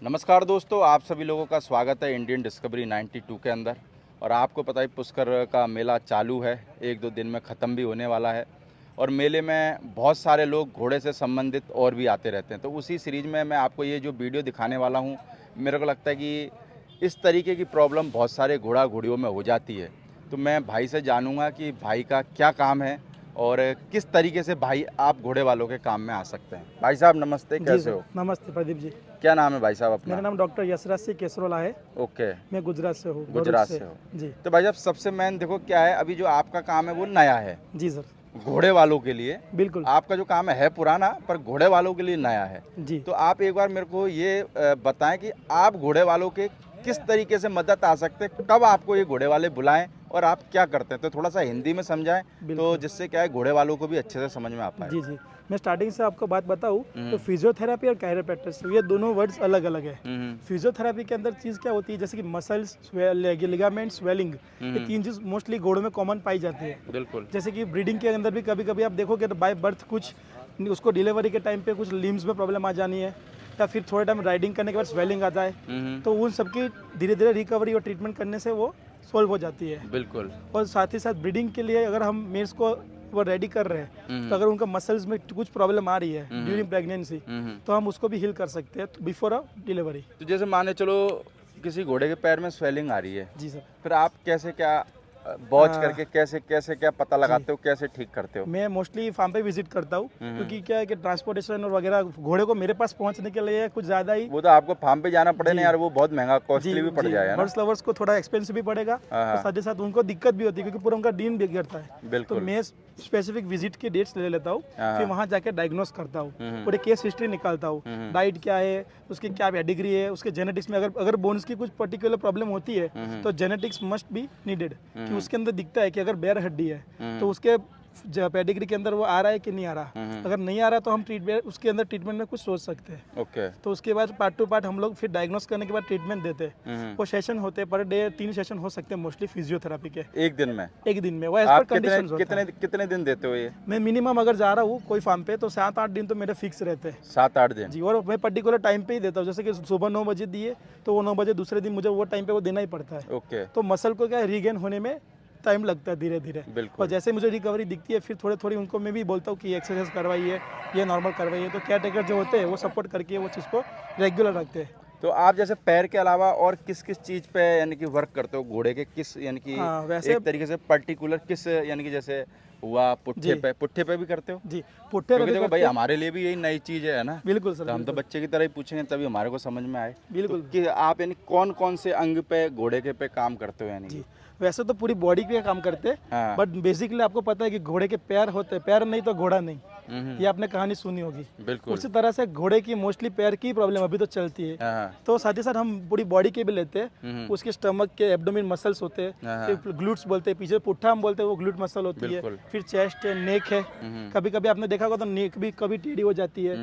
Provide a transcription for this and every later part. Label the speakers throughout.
Speaker 1: नमस्कार दोस्तों, आप सभी लोगों का स्वागत है इंडियन डिस्कवरी 92 के अंदर। और आपको पता है पुष्कर का मेला चालू है, 1-2 दिन में ख़त्म भी होने वाला है। और मेले में बहुत सारे लोग घोड़े से संबंधित और भी आते रहते हैं। तो उसी सीरीज़ में मैं आपको ये जो वीडियो दिखाने वाला हूँ, मेरे को लगता है कि इस तरीके की प्रॉब्लम बहुत सारे घोड़ा घोड़ियों में हो जाती है। तो मैं भाई से जानूँगा कि भाई का क्या काम है और किस तरीके से भाई आप घोड़े वालों के काम में आ सकते हैं। भाई साहब नमस्ते,
Speaker 2: जी
Speaker 1: कैसे
Speaker 2: सर,
Speaker 1: हो?
Speaker 2: नमस्ते प्रदीप जी।
Speaker 1: क्या नाम है भाई साहब अपना?
Speaker 2: मेरा नाम डॉक्टर यशराज सिंह केसरोला है।
Speaker 1: ओके,
Speaker 2: मैं गुजरात से हूँ, भरूच
Speaker 1: गुजरात
Speaker 2: से।
Speaker 1: से हो।
Speaker 2: जी,
Speaker 1: तो भाई साहब सबसे मेन देखो क्या है, अभी जो आपका काम है वो नया है
Speaker 2: जी सर,
Speaker 1: घोड़े वालों के लिए।
Speaker 2: बिल्कुल।
Speaker 1: आपका जो काम है पुराना, पर घोड़े वालों के लिए नया है।
Speaker 2: जी,
Speaker 1: तो आप एक बार मेरे को ये बताएं कि आप घोड़े वालों के किस तरीके से मदद आ सकते हैं, कब आपको ये घोड़े वाले बुलाएं और आप क्या करते हैं। तो थोड़ा सा हिंदी में समझाएं, तो
Speaker 2: बिल्कुल।
Speaker 1: जिससे क्या है घोड़े वालों को भी अच्छे से समझ में आ पाए।
Speaker 2: जी, जी। मैं स्टार्टिंग से आपको बात बताऊँ तो
Speaker 1: हम्म,
Speaker 2: फिजियोथेरेपी और कायरोप्रैक्टिस ये दोनों वर्ड्स अलग-अलग है।
Speaker 1: हम्म,
Speaker 2: फिजियोथेरेपी के अंदर चीज़ क्या होती है जैसे कि मसल्स, लिगामेंट, स्वेलिंग ये
Speaker 1: हम्म,
Speaker 2: 3 चीज़ मोस्टली घोड़ों में कॉमन पाई जाती है।
Speaker 1: बिल्कुल।
Speaker 2: जैसे कि ब्रीडिंग के अंदर भी कभी-कभी आप देखोगे तो बाय बर्थ कुछ उसको डिलीवरी के टाइम पे कुछ लिम्स में प्रॉब्लम आ जानी है या फिर थोड़े टाइम राइडिंग करने के बाद स्वेलिंग आ जाए, तो उन सबकी धीरे-धीरे रिकवरी और ट्रीटमेंट करने से वो सॉल्व हो जाती है।
Speaker 1: बिल्कुल।
Speaker 2: और साथ ही साथ ब्रीडिंग के लिए अगर हम मेल्स को वो रेडी कर रहे हैं तो अगर उनका मसल्स में कुछ प्रॉब्लम आ रही है ड्यूरिंग प्रेगनेंसी तो हम उसको भी हील कर सकते हैं बिफोर अ डिलीवरी।
Speaker 1: तो जैसे माने चलो किसी घोड़े के पैर में स्वेलिंग आ रही है,
Speaker 2: जी सर।
Speaker 1: फिर आप कैसे क्या वॉच
Speaker 2: आ,
Speaker 1: करके कैसे कैसे क्या पता
Speaker 2: जी,
Speaker 1: लगाते हो, कैसे ठीक करते हो?
Speaker 2: मैं मोस्टली फार्म पे विजिट करता हूँ क्योंकि क्या है कि ट्रांसपोर्टेशन और वगैरह घोड़े को मेरे पास पहुँचने के लिए कुछ ज़्यादा ही।
Speaker 1: वो तो आपको फार्म पे जाना पड़े ना
Speaker 2: जी,
Speaker 1: यार, वो बहुत महंगा
Speaker 2: जी,
Speaker 1: कॉस्टली भी पड़
Speaker 2: जी,
Speaker 1: जाएगा ना।
Speaker 2: हॉर्स लवर्स को थोड़ा एक्सपेंसिव भी पड़ेगा
Speaker 1: हाँ
Speaker 2: और
Speaker 1: हाँ,
Speaker 2: साथ ही साथ उनको दिक्कत भी होती है क्योंकि पूरा उनका दिन बिगड़ता है। तो
Speaker 1: बिल्कुल।
Speaker 2: मैं स्पेसिफिक विजिट की डेट्स ले लेता हूँ,
Speaker 1: हाँ
Speaker 2: फिर
Speaker 1: हाँ,
Speaker 2: वहाँ जाके डायग्नोस करता हूँ,
Speaker 1: हम्म,
Speaker 2: पूरे केस हिस्ट्री निकालता हूँ, डाइट क्या है, उसकी क्या पेडिग्री है, उसके जेनेटिक्स में अगर अगर बोन्स की कुछ पर्टिकुलर प्रॉब्लम होती है तो जेनेटिक्स मस्ट बी नीडेड कि उसके अंदर दिखता है कि अगर बेर हड्डी है तो उसके पेडिग्री के अंदर वो आ रहा है कि नहीं आ रहा। अगर नहीं आ रहा तो हम ट्रीटमेंट उसके अंदर ट्रीटमेंट में कुछ सोच सकते हैं।
Speaker 1: ओके।
Speaker 2: तो उसके बाद पार्ट टू पार्ट हम लोग फिर डायग्नोस करने के बाद ट्रीटमेंट देते हैं। वो सेशन होते हैं पर डे 3 सेशन हो सकते हैं मोस्टली फिजियोथेरेपी के
Speaker 1: एक दिन में
Speaker 2: एक दिन में। वो एज पर
Speaker 1: आप कितने
Speaker 2: कंडीशंस होता
Speaker 1: कितने
Speaker 2: है।
Speaker 1: कितने दिन देते हो ये?
Speaker 2: मैं मिनिमम अगर जा रहा हूँ कोई फार्म पे तो 7-8 दिन तो मेरे फिक्स रहते हैं।
Speaker 1: 7-8 दिन?
Speaker 2: जी, और मैं पर्टिकुलर टाइम पे ही देता हूँ जैसे कि सुबह 9 बजे दिए तो वो 9 बजे दूसरे दिन मुझे वो टाइम पे वो देना ही पड़ता है।
Speaker 1: ओके,
Speaker 2: तो मसल को क्या रीगेन होने में टाइम लगता है धीरे धीरे। और
Speaker 1: बिल्कुल।
Speaker 2: जैसे मुझे रिकवरी दिखती है फिर थोड़ी थोड़ी उनको मैं भी बोलता हूँ कि एक्सरसाइज करवाइए, ये नॉर्मल करवाइए। तो केयर टेकर जो होते हैं वो सपोर्ट करके वो चीज़ को रेगुलर रखते हैं।
Speaker 1: तो आप जैसे पैर के अलावा और किस किस चीज़ पे यानी कि वर्क करते हो घोड़े के, किस यानी कि
Speaker 2: हाँ वैसे
Speaker 1: एक तरीके से पर्टिकुलर किस यानी कि जैसे हुआ
Speaker 2: जी,
Speaker 1: पुट्ठे पे भी करते हो?
Speaker 2: जी, पुट्ठे पे
Speaker 1: क्योंकि
Speaker 2: भी
Speaker 1: देखो भाई
Speaker 2: करते हैं।
Speaker 1: हमारे लिए भी यही नई चीज़ है ना।
Speaker 2: बिल्कुल सर,
Speaker 1: तो हम तो
Speaker 2: बिल्कुल,
Speaker 1: बच्चे की तरह ही पूछेंगे तभी हमारे को समझ में आए। तो
Speaker 2: बिल्कुल।
Speaker 1: कि आप यानी कौन कौन से अंग पे घोड़े के पे काम करते हो यानी
Speaker 2: जी,
Speaker 1: कि?
Speaker 2: वैसे तो पूरी बॉडी पे काम करते हैं
Speaker 1: हाँ।
Speaker 2: बट बेसिकली आपको पता है कि घोड़े के पैर होते हैं, पैर नहीं तो घोड़ा नहीं।
Speaker 1: हम्म,
Speaker 2: ये आपने कहानी सुनी होगी।
Speaker 1: बिल्कुल।
Speaker 2: उसी तरह से घोड़े की मोस्टली पैर की प्रॉब्लम अभी तो चलती है।
Speaker 1: हाँ हाँ,
Speaker 2: तो साथ ही साथ हम पूरी बॉडी के भी लेते हैं। उसके स्टमक के एब्डोमेन मसल्स होते हैं,
Speaker 1: हाँ,
Speaker 2: फिर ग्लूट्स बोलते हैं, पीछे पुट्ठा हम बोलते हैं वो ग्लूट मसल होती है,
Speaker 1: बिल्कुल।
Speaker 2: फिर चेस्ट है, नेक है। कभी कभी आपने देखा होगा तो नेक भी कभी टेढ़ी हो जाती है,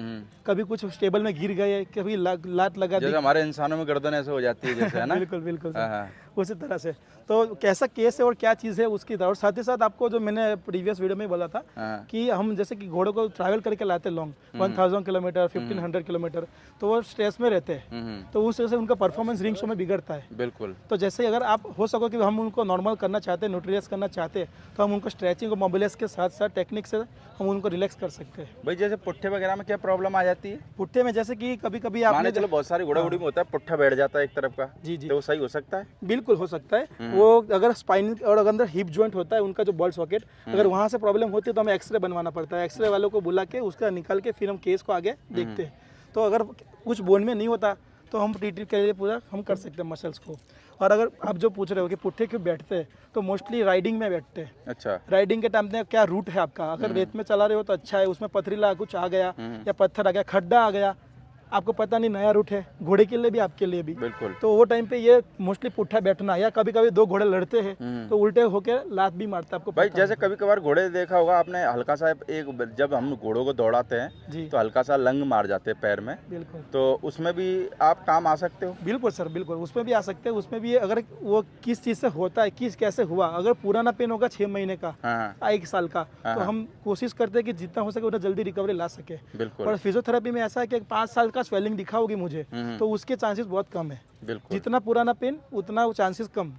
Speaker 2: कभी कुछ स्टेबल में गिर गए, कभी लात लगा दी।
Speaker 1: जैसे हमारे इंसानों में गर्दन ऐसे हो जाती है जैसे, है ना?
Speaker 2: बिल्कुल बिल्कुल
Speaker 1: हाँ
Speaker 2: सर,
Speaker 1: हाँ,
Speaker 2: उसी तरह से। तो कैसा केस है और क्या चीज़ है उसकी तरह। और साथ ही साथ आपको जो मैंने प्रीवियस वीडियो में बोला था
Speaker 1: हाँ,
Speaker 2: कि हम जैसे कि घोड़ों को ट्रैवल करके लाते लॉन्ग 1000 किलोमीटर 1500 किलोमीटर, तो वो स्ट्रेस में रहते हैं। तो उस वजह से उनका परफॉर्मेंस रिंग शो में बिगड़ता है।
Speaker 1: बिल्कुल।
Speaker 2: तो जैसे अगर आप हो सको कि हम उनको नॉर्मल करना चाहते हैं, न्यूट्रियस करना चाहते हैं, तो हम उनको स्ट्रेचिंग और मोबिलिस के साथ साथ टेक्निक से हम उनको रिलैक्स कर सकते हैं।
Speaker 1: भाई जैसे पुट्ठे वगैरह में क्या प्रॉब्लम आ जाती है?
Speaker 2: पुट्ठे में जैसे कि कभी कभी
Speaker 1: माने
Speaker 2: आपने
Speaker 1: चलो बहुत सारी घोड़ा घोड़ी में होता है पुट्ठा बैठ जाता है एक तरफ का,
Speaker 2: जी, जी,
Speaker 1: तो वो सही हो सकता है?
Speaker 2: बिल्कुल हो सकता है। वो अगर स्पाइन और अगर अंदर हिप जॉइंट होता है उनका जो बॉल सॉकेट, अगर वहाँ से प्रॉब्लम होती है तो हमें एक्सरे बनवाना पड़ता है। एक्सरे वालों को बुला के उसका निकाल के फिर हम केस को आगे देखते हैं। तो अगर कुछ बोन में नहीं होता तो हम ट्रीट के लिए पूरा हम कर सकते हैं मसल्स को। और अगर आप जो पूछ रहे हो कि पुट्ठे क्यों बैठते हैं, तो मोस्टली राइडिंग में बैठते हैं।
Speaker 1: अच्छा।
Speaker 2: राइडिंग के टाइम में क्या रूट है आपका, अगर रेत में चला रहे हो तो अच्छा है, उसमें पथरीला कुछ आ गया या पत्थर आ गया, खड्डा आ गया, आपको पता नहीं नया रूट है, घोड़े के लिए भी आपके लिए भी।
Speaker 1: बिल्कुल।
Speaker 2: तो वो टाइम पे ये मोस्टली पुट्ठा बैठना, या कभी कभी दो घोड़े लड़ते हैं तो उल्टे होके लात भी मारता है आपको
Speaker 1: भाई
Speaker 2: पता
Speaker 1: जैसे
Speaker 2: होगा।
Speaker 1: कभी कभार घोड़े देखा होगा आपने, हल्का सा एक जब हम घोड़ों को दौड़ाते हैं
Speaker 2: जी,
Speaker 1: तो हल्का सा लंग मार जाते हैं पैर में,
Speaker 2: बिल्कुल
Speaker 1: तो उसमें भी आप काम आ सकते हो?
Speaker 2: बिल्कुल सर, बिल्कुल उसमें भी आ सकते हैं। उसमें भी अगर वो किस चीज़ से होता है, किस कैसे हुआ, अगर पुराना पेन होगा 6 महीने का,
Speaker 1: हाँ
Speaker 2: 1 साल का, तो हम कोशिश करते हैं कि जितना हो सके उतना जल्दी रिकवरी ला सके।
Speaker 1: बिल्कुल।
Speaker 2: और फिजियोथेरेपी में ऐसा है कि 5 साल का स्वेलिंग दिखा होगी मुझे तो उसके चांसेस बहुत कम है।
Speaker 1: बिल्कुल
Speaker 2: जितना पुराना पेन उतना चांसेस कम,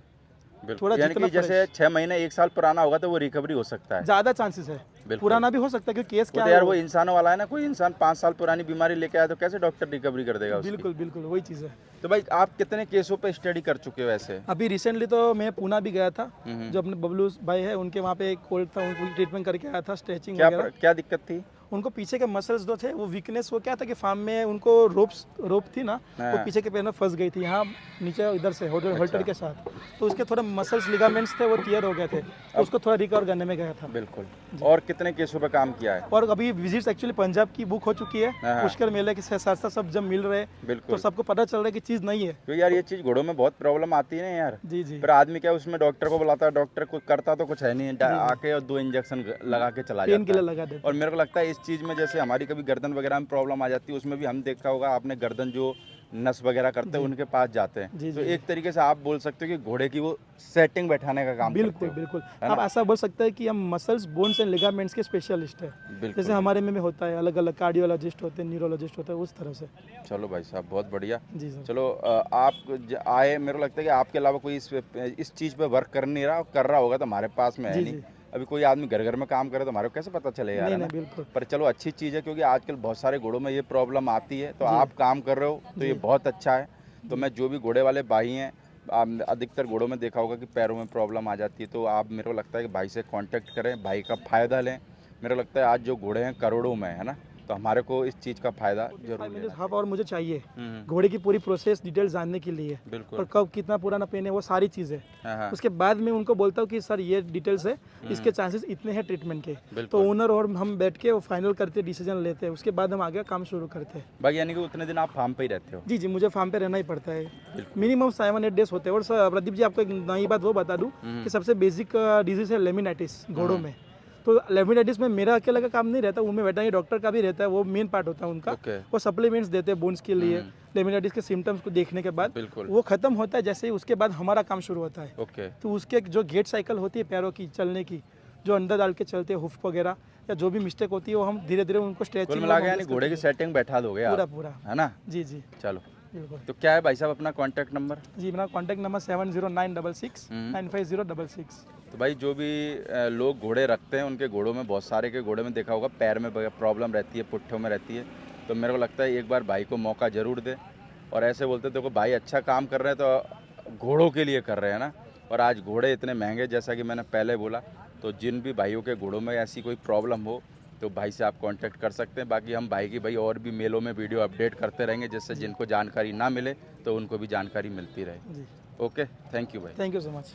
Speaker 1: बिल्कुल।
Speaker 2: थोड़ा
Speaker 1: यानी
Speaker 2: जितना
Speaker 1: कि जैसे 6 महीने 1 साल पुराना होगा तो वो रिकवरी हो सकता है।
Speaker 2: ज़्यादा चांसेस है।
Speaker 1: बिल्कुल।
Speaker 2: पुराना भी हो सकता है क्योंकि केस
Speaker 1: वो
Speaker 2: क्या
Speaker 1: तो
Speaker 2: है
Speaker 1: यार वो इंसानों वाला है ना, कोई इंसान 5 साल पुरानी बीमारी लेके आया तो कैसे डॉक्टर रिकवरी कर देगा उसकी।
Speaker 2: बिल्कुल बिल्कुल वही चीज़ है।
Speaker 1: तो भाई आप कितने केसों पे स्टडी कर चुके हो वैसे?
Speaker 2: अभी रिसेंटली तो मैं पूना भी गया था,
Speaker 1: हम्म।
Speaker 2: जो अपने बबलू भाई है उनके वहाँ पे एक कोल्ड था, उनको ट्रीटमेंट करके आया था, स्ट्रेचिंग वगैरह।
Speaker 1: क्या दिक्कत थी?
Speaker 2: उनको पीछे के मसल्स जो थे वो वीकनेस, वो क्या था कि फार्म में उनको रोप थी ना, वो
Speaker 1: हाँ।
Speaker 2: पीछे के पैर में फंस गई थी, यहाँ नीचे इधर से होल्टर
Speaker 1: अच्छा।
Speaker 2: के साथ, तो उसके थोड़े मसल्स लिगामेंट्स थे वो टियर हो गए थे, तो उसको थोड़ा रिकवर करने में गया था।
Speaker 1: बिल्कुल। और कितने केसों पे काम किया है?
Speaker 2: और अभी विजिट्स एक्चुअली पंजाब की बुक हो चुकी है,
Speaker 1: हाँ।
Speaker 2: पुष्कर मेले के साथ साथ सब जब मिल रहे हैं तो
Speaker 1: बिल्कुल।
Speaker 2: सबको पता चल रहा है कि चीज़ नहीं है।
Speaker 1: क्योंकि यार ये चीज़ घोड़ों में बहुत प्रॉब्लम आती है ना यार।
Speaker 2: जी जी
Speaker 1: फिर आदमी क्या उसमें डॉक्टर को बुलाता है, डॉक्टर कुछ करता तो कुछ है नहीं, आके और 2 इंजेक्शन लगा के चला
Speaker 2: पेन
Speaker 1: जाता
Speaker 2: किलर
Speaker 1: है।
Speaker 2: लगा देते
Speaker 1: और मेरे को लगता है इस चीज़ में जैसे हमारी कभी गर्दन वगैरह में प्रॉब्लम आ जाती है, उसमें भी हम देखा होगा आपने, गर्दन जो नस वगैरह करते हैं उनके पास जाते हैं।
Speaker 2: जी,
Speaker 1: तो
Speaker 2: जी,
Speaker 1: एक तरीके से आप बोल सकते हो कि घोड़े की वो सेटिंग बैठाने का काम करते
Speaker 2: बिल्कुल
Speaker 1: हो,
Speaker 2: बिल्कुल।
Speaker 1: है
Speaker 2: आप
Speaker 1: ना?
Speaker 2: ऐसा बोल सकते हैं कि हम मसल्स, बोन्स एंड लिगामेंट्स के स्पेशलिस्ट है।
Speaker 1: बिल्कुल।
Speaker 2: जैसे हमारे में होता है अलग अलग, कार्डियोलॉजिस्ट होते हैं, न्यूरोलॉजिस्ट होते हैं, उस तरह से।
Speaker 1: चलो भाई साहब बहुत बढ़िया।
Speaker 2: जी सर।
Speaker 1: चलो आप आए, मेरे को लगता है कि आपके अलावा कोई इस चीज़ पे वर्क कर नहीं रहा, कर रहा होगा तो हमारे पास में है
Speaker 2: जी
Speaker 1: नहीं।
Speaker 2: जी।
Speaker 1: अभी कोई आदमी घर घर में काम करे तो हमारे को कैसे पता चलेगा यार,
Speaker 2: नहीं
Speaker 1: है ना?
Speaker 2: नहीं बिल्कुल।
Speaker 1: पर चलो अच्छी चीज़ है, क्योंकि आजकल बहुत सारे घोड़ों में ये प्रॉब्लम आती है, तो
Speaker 2: जी।
Speaker 1: आप काम कर रहे हो तो ये
Speaker 2: जी।
Speaker 1: बहुत अच्छा है। तो
Speaker 2: जी।
Speaker 1: मैं जो भी घोड़े वाले भाई हैं, अधिकतर घोड़ों में देखा होगा कि पैरों में प्रॉब्लम आ जाती है, तो आप, मेरे को लगता है कि भाई से कांटेक्ट करें, भाई का फ़ायदा लें। मेरे को लगता है आज जो घोड़े हैं करोड़ों में, है ना? तो हमारे को इस चीज़ का फ़ायदा जरूर
Speaker 2: 5
Speaker 1: लेना
Speaker 2: मिनट हाफ
Speaker 1: चाहिए।
Speaker 2: आवर मुझे चाहिए
Speaker 1: हम्म।
Speaker 2: घोड़े की पूरी प्रोसेस डिटेल्स जानने के लिए, और
Speaker 1: बिल्कुल।
Speaker 2: कब कितना पुराना पेन है, वो सारी चीज़ें।
Speaker 1: हाँ हाँ।
Speaker 2: उसके बाद मैं उनको बोलता हूँ कि सर ये डिटेल्स है, इसके चांसेस इतने हैं ट्रीटमेंट के, तो
Speaker 1: बिल्कुल।
Speaker 2: ओनर और हम बैठ के वो फाइनल करते, डिसीजन लेते हैं, उसके बाद हम आगे काम शुरू करते हैं।
Speaker 1: भाई यानी कि उतने दिन आप फार्म पे ही रहते हो?
Speaker 2: जी जी, मुझे फार्म पे रहना ही पड़ता है।
Speaker 1: बिल्कुल।
Speaker 2: मिनिमम 7-8 डेज होते हैं। और सर प्रदीप जी, आपको एक नई बात वो बता दूं कि सबसे बेसिक डिजीज है लेमिनाइटिस घोड़ों में। तो लेमिनाइटिस में मेरा अकेला का काम नहीं रहता, उनमें वेटरनरी डॉक्टर का भी रहता है, वो मेन पार्ट होता है उनका।
Speaker 1: ओके।
Speaker 2: वो सप्लीमेंट्स देते हैं बोन्स के लिए, लेमिनाइटिस के सिम्टम्स को देखने के बाद।
Speaker 1: बिल्कुल।
Speaker 2: वो खत्म होता है जैसे ही, उसके बाद हमारा काम शुरू होता है।
Speaker 1: ओके।
Speaker 2: तो उसके जो गेट साइकिल होती है पैरों की चलने की, जो अंदर डाल के चलते हैं हुफ वगैरह, या जो भी मिस्टेक होती है वो हम धीरे धीरे उनको
Speaker 1: कुल
Speaker 2: स्ट्रेचिंग
Speaker 1: मिला के यानी घोड़े की सेटिंग बैठा दोगे
Speaker 2: पूरा
Speaker 1: आप,
Speaker 2: पूरा।
Speaker 1: है ना?
Speaker 2: जी जी
Speaker 1: चलो,
Speaker 2: बिल्कुल।
Speaker 1: तो क्या है भाई साहब अपना कांटेक्ट नंबर?
Speaker 2: जी, मेरा कॉन्टैक्ट नंबर 7096 95066।
Speaker 1: तो भाई जो भी लोग घोड़े रखते हैं, उनके घोड़ों में, बहुत सारे के घोड़े में देखा होगा पैर में प्रॉब्लम रहती है, पुट्ठों में रहती है। तो मेरे को लगता है एक बार भाई को मौका ज़रूर दे। और ऐसे बोलते देखो भाई अच्छा काम कर रहे हैं तो घोड़ों के लिए कर रहे हैं ना। और आज घोड़े इतने महंगे, जैसा कि मैंने पहले बोला, तो जिन भी भाइयों के घोड़ों में ऐसी कोई प्रॉब्लम हो तो भाई से आप कांटेक्ट कर सकते हैं। बाकी हम भाई की भाई और भी मेलों में वीडियो अपडेट करते रहेंगे, जिससे जिनको जानकारी ना मिले तो उनको भी जानकारी मिलती रहे।
Speaker 2: जी,
Speaker 1: ओके, थैंक यू भाई।
Speaker 2: Thank you so much.